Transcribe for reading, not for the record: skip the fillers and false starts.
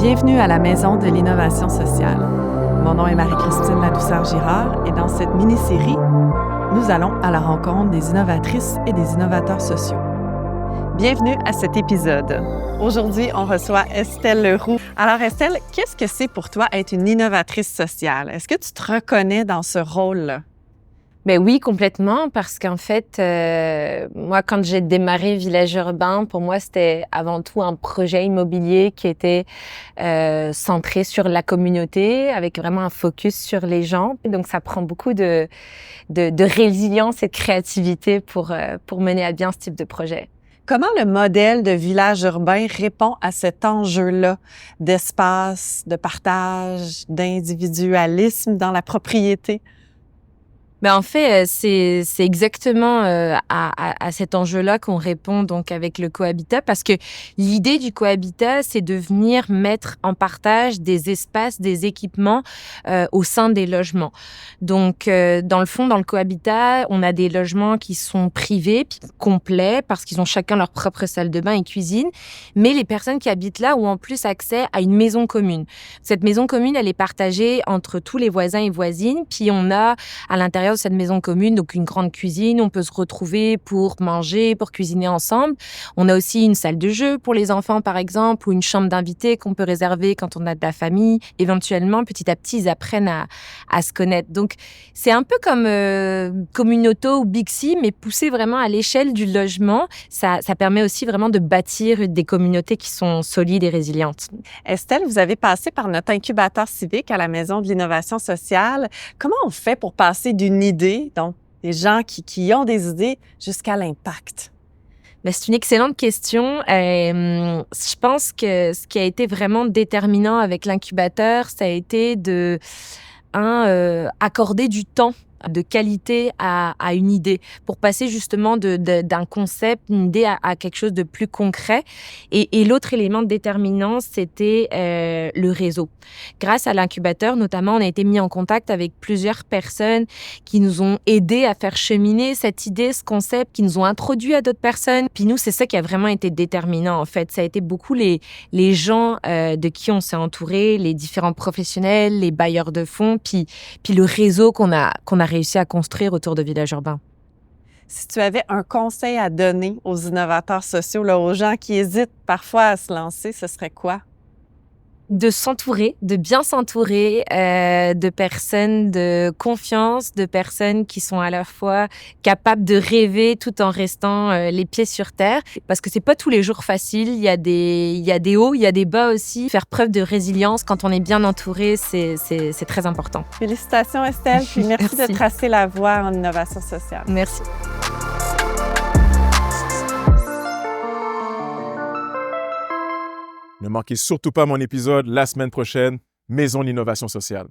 Bienvenue à la Maison de l'innovation sociale. Mon nom est Marie-Christine Ladouceur-Girard et dans cette mini-série, nous allons à la rencontre des innovatrices et des innovateurs sociaux. Bienvenue à cet épisode. Aujourd'hui, on reçoit Estelle Leroux. Alors Estelle, qu'est-ce que c'est pour toi être une innovatrice sociale? Est-ce que tu te reconnais dans ce rôle-là? Ben oui, complètement, parce qu'en fait, moi, quand j'ai démarré Village Urbain, pour moi, c'était avant tout un projet immobilier qui était centré sur la communauté, avec vraiment un focus sur les gens. Donc, ça prend beaucoup de résilience et de créativité pour mener à bien ce type de projet. Comment le modèle de village urbain répond à cet enjeu-là d'espace, de partage, d'individualisme dans la propriété? Ben en fait, c'est exactement à cet enjeu-là qu'on répond donc avec le cohabitat, parce que l'idée du cohabitat, c'est de venir mettre en partage des espaces, des équipements au sein des logements. Donc, dans le fond, dans le cohabitat, on a des logements qui sont privés, complets, parce qu'ils ont chacun leur propre salle de bain et cuisine, mais les personnes qui habitent là ont en plus accès à une maison commune. Cette maison commune, elle est partagée entre tous les voisins et voisines, puis on a à l'intérieur de cette maison commune, donc une grande cuisine, on peut se retrouver pour manger, pour cuisiner ensemble. On a aussi une salle de jeu pour les enfants, par exemple, ou une chambre d'invités qu'on peut réserver quand on a de la famille. Éventuellement, petit à petit, ils apprennent à se connaître. Donc, c'est un peu comme Communauto ou Bixi, mais poussé vraiment à l'échelle du logement. Ça permet aussi vraiment de bâtir des communautés qui sont solides et résilientes. Estelle, vous avez passé par notre incubateur civique à la Maison de l'innovation sociale. Comment on fait pour passer d'une idée, donc des gens qui ont des idées, jusqu'à l'impact? Ben, c'est une excellente question. Je pense que ce qui a été vraiment déterminant avec l'incubateur, ça a été de accorder du temps de qualité à une idée pour passer justement d'un concept, une idée à quelque chose de plus concret. Et l'autre élément déterminant, c'était le réseau. Grâce à l'incubateur, notamment, on a été mis en contact avec plusieurs personnes qui nous ont aidés à faire cheminer cette idée, ce concept, qui nous ont introduit à d'autres personnes. Puis nous, c'est ça qui a vraiment été déterminant, en fait. Ça a été beaucoup les gens de qui on s'est entouré, les différents professionnels, les bailleurs de fonds, puis le réseau qu'on a réussi à construire autour de Village Urbain. Si tu avais un conseil à donner aux innovateurs sociaux, là, aux gens qui hésitent parfois à se lancer, ce serait quoi? De s'entourer, de bien s'entourer de personnes de confiance, de personnes qui sont à la fois capables de rêver tout en restant les pieds sur terre. Parce que c'est pas tous les jours facile, il y a des hauts, il y a des bas aussi. Faire preuve de résilience quand on est bien entouré, c'est très important. Félicitations Estelle, puis merci de tracer la voie en innovation sociale. Merci. Ne manquez surtout pas mon épisode la semaine prochaine, Maison de l'innovation sociale.